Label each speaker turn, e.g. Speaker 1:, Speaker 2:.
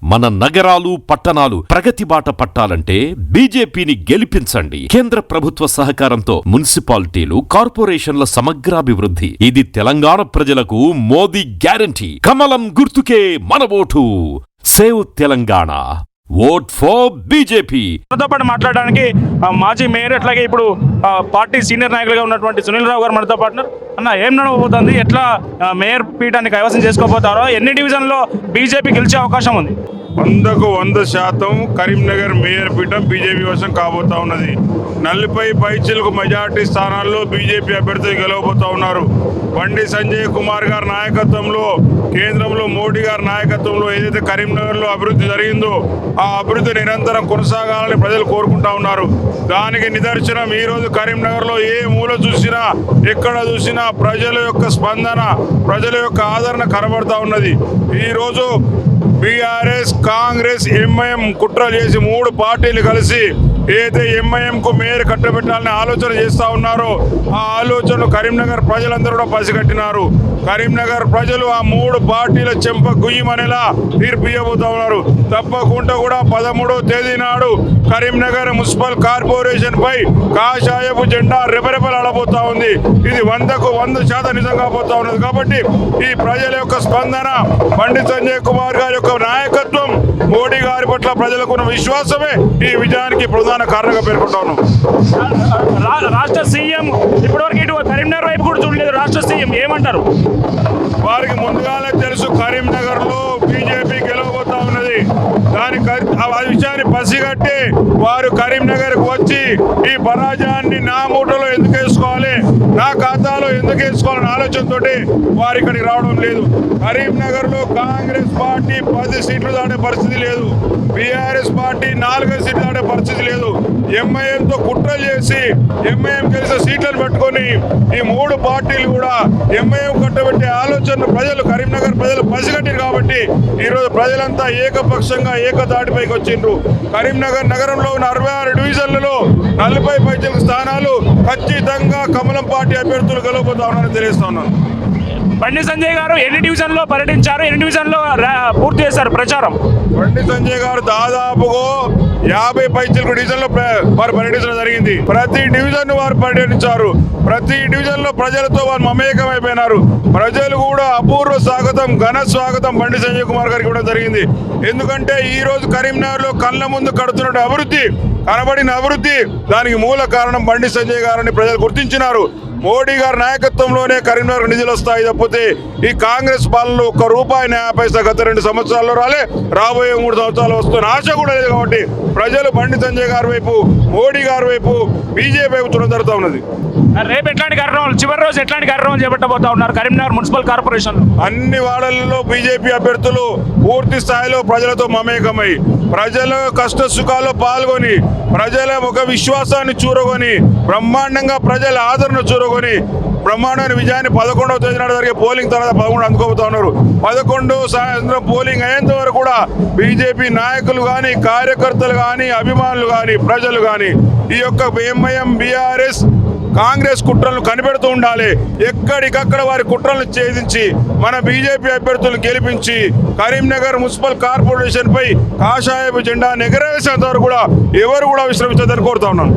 Speaker 1: మన నగరాలు పట్టణాలు ప్రగతి బాట పట్టాలంటే బీజేపీని గెలిపించండి. కేంద్ర ప్రభుత్వ సహకారంతో మున్సిపాలిటీలు, కార్పొరేషన్ల సమగ్రాభివృద్ధి. ఇది తెలంగాణ ప్రజలకు మోదీ గ్యారంటీ. కమలం గుర్తుకే మన vote. Save Telangana. Vote for BJP.
Speaker 2: మనతో పాటు మాట్లాడడానికి మాజీ మేయర్ అట్లాగే ఇప్పుడు పార్టీ సీనియర్ నాయకులుగా ఉన్నటువంటి సునీల్ రావు గారు మనతో పాటు. అన్న, ఏం నడవబోతుంది? ఎట్లా మేయర్ పీఠాన్ని కైవసం చేసుకోబోతారో? ఎన్ని డివిజన్లో బీజేపీ గెలిచే అవకాశం ఉంది?
Speaker 3: 100% కరీంనగర్ మేయర్ పీఠం బీజేపీ వశం కాబోతా ఉన్నది. 40 పైచిలకు మెజార్టీ స్థానాల్లో బీజేపీ అభ్యర్థులు గెలవబోతా ఉన్నారు. బండి సంజయ్ కుమార్ గారి నాయకత్వంలో, కేంద్రంలో మోడీ గారి నాయకత్వంలో ఏదైతే కరీంనగర్లో అభివృద్ధి జరిగిందో ఆ అభివృద్ధి నిరంతరం కొనసాగాలని ప్రజలు కోరుకుంటా ఉన్నారు. దానికి నిదర్శనం ఈరోజు కరీంనగర్లో ఏ మూల చూసినా, ఎక్కడ చూసినా ప్రజల యొక్క స్పందన, ప్రజల యొక్క ఆదరణ కనబడతా ఉన్నది. ఈరోజు బీఆర్ఎస్, కాంగ్రెస్, ఎంఐఎం కుట్రలు చేసి 3 పార్టీలు కలిసి ఏదైతే ఎంఐఎంకు మేయర్ కట్టబెట్టాలని ఆలోచన చేస్తూ ఉన్నారో ఆ ఆలోచనలు కరీంనగర్ ప్రజలందరూ కూడా పసిగట్టినారు. కరీంనగర్ ప్రజలు ఆ 3 పార్టీల చెంప గుయ్యమనేలా తీర్పు ఇవ్వబోతా ఉన్నారు. తప్పకుండా కూడా 13వ తేదీ నాడు కరీంనగర్ మున్సిపల్ కార్పొరేషన్ పై కాషాయపు జెండా రెపరెపలాడబోతా ఉంది. ఇది 100% నిజంగా పోతా ఉన్నది. కాబట్టి ఈ ప్రజల యొక్క స్పందన, బండి సంజయ్ కుమార్ గారి యొక్క నాయకత్వం, మోడీ గారి పట్ల ప్రజలకు ఉన్న విశ్వాసమే ఈ విజయానికి ప్రధాన కారణంగా పేర్కొంటాను.
Speaker 2: రాష్ట్ర సీఎం ఇప్పటివరకు ఇటు కరీంనగర్ వైపు కూడా చూడలేదు. రాష్ట్ర సీఎం ఏమంటారు?
Speaker 3: వారికి ముందుగానే తెలుసు కరీంనగర్లో బీజేపీ గెలవబోతా ఉన్నది. ఆ విషయాన్ని పసిగట్టి వారు కరీంనగర్కు వచ్చి ఈ పరాజయాన్ని నా మూటలో ఎందుకు వేసుకోవాలి, నా ఖాతాలో ఎందుకు వేసుకోవాలనే ఆలోచనతో వారు ఇక్కడికి రావడం లేదు. కరీంనగర్లో కాంగ్రెస్ పార్టీ 10 సీట్లు దాటే పరిస్థితి లేదు. బీఆర్ఎస్ పార్టీ 4 సీట్లు దాటే పరిస్థితి లేదు. ఎంఐఎంతో కుట్రలు చేసి ఎంఐఎం గెలిచిన సీట్లను పెట్టుకొని ఈ 3 పార్టీలు కూడా ఎంఐఎం కట్టబెట్టే ఆలోచన ప్రజలు, కరీంనగర్ ప్రజలు పసిగట్టారు. కాబట్టి ఈరోజు ప్రజలంతా ఏకపక్షంగా ఏకతాటిపైకి వచ్చిండ్రు. కరీంనగర్ నగరంలో ఉన్న 66 డివిజన్లలో 40 పైచిలకు స్థానాలు ఖచ్చితంగా కమలం పార్టీ అభ్యర్థులు గెలవబోతా ఉన్నారని తెలియజేస్తా ఉన్నాను.
Speaker 2: బండి సంజయ్ గారు ఎన్ని డివిజన్లో పర్యటించారు? ఎన్ని డివిజన్లో పూర్తి చేశారు ప్రచారం?
Speaker 3: బండి సంజయ్ గారు దాదాపుగా 50 పైచిలకు డివిజన్లో వారు పర్యటించడం జరిగింది. ప్రతి డివిజన్ వారు పర్యటించారు. ప్రతి డివిజన్ లో ప్రజలతో వారు మమేకమైపోయినారు. ప్రజలు కూడా అపూర్వ స్వాగతం, ఘన స్వాగతం బండి సంజయ్ కుమార్ గారికి కూడా జరిగింది. ఎందుకంటే ఈ రోజు కరీంనగర్ లో కళ్ళ ముందు కడుతున్న అభివృద్ధి, కనబడిన అభివృద్ధి, దానికి మూల కారణం బండి సంజయ్ గారని ప్రజలు గుర్తించినారు. మోడీ గారి నాయకత్వంలోనే కరీంనగర్ నిధులు వస్తాయి తప్పితే ఈ కాంగ్రెస్ పాలనలో ₹1 గత 2 సంవత్సరాల్లో రాలే, రాబోయే 3 సంవత్సరాలు వస్తున్న ఆశ కూడా లేదు. కాబట్టి ప్రజలు బండి సంజయ్ గారి వైపు, మోడీ గారి వైపు, బీజేపీ వైపు చూడడం జరుగుతూ ఉన్నది.
Speaker 2: రేపు ఎట్లాంటి కార్యక్రమాలు, చివరి రోజు ఎట్లాంటి కార్యక్రమాలు చేపట్టబోతా ఉన్నారు కరీంనగర్ మున్సిపల్ కార్పొరేషన్?
Speaker 3: అన్ని వార్డులలో బీజేపీ అభ్యర్థులు పూర్తి స్థాయిలో ప్రజలతో మమేకమై, ప్రజల కష్ట సుఖాల్లో పాల్గొని, ప్రజల ఒక విశ్వాసాన్ని చూరగొని, బ్రహ్మాండంగా ప్రజల ఆదరణ చూరగొని బ్రహ్మాండమైన విజయాన్ని 11వ తేదీ నాడు జరిగే పోలింగ్ తర్వాత 11 అందుకోబోతా ఉన్నారు. 11 సాయంత్రం పోలింగ్ అయ్యేంత వరకు కూడా బీజేపీ నాయకులు కానీ, కార్యకర్తలు కానీ, అభిమానులు కానీ, ప్రజలు కానీ ఈ యొక్క ఎంఐఎం, బీఆర్ఎస్, కాంగ్రెస్ కుట్రలను కనిపెడుతూ ఉండాలి. ఎక్కడికక్కడ వారి కుట్రలను ఛేదించి మన బీజేపీ అభ్యర్థులను గెలిపించి కరీంనగర్ మున్సిపల్ కార్పొరేషన్ పై కాషాయపు జెండా ఎగరేసేంత వరకు కూడా ఎవరు కూడా విశ్రమించదని కోరుతా ఉన్నాను.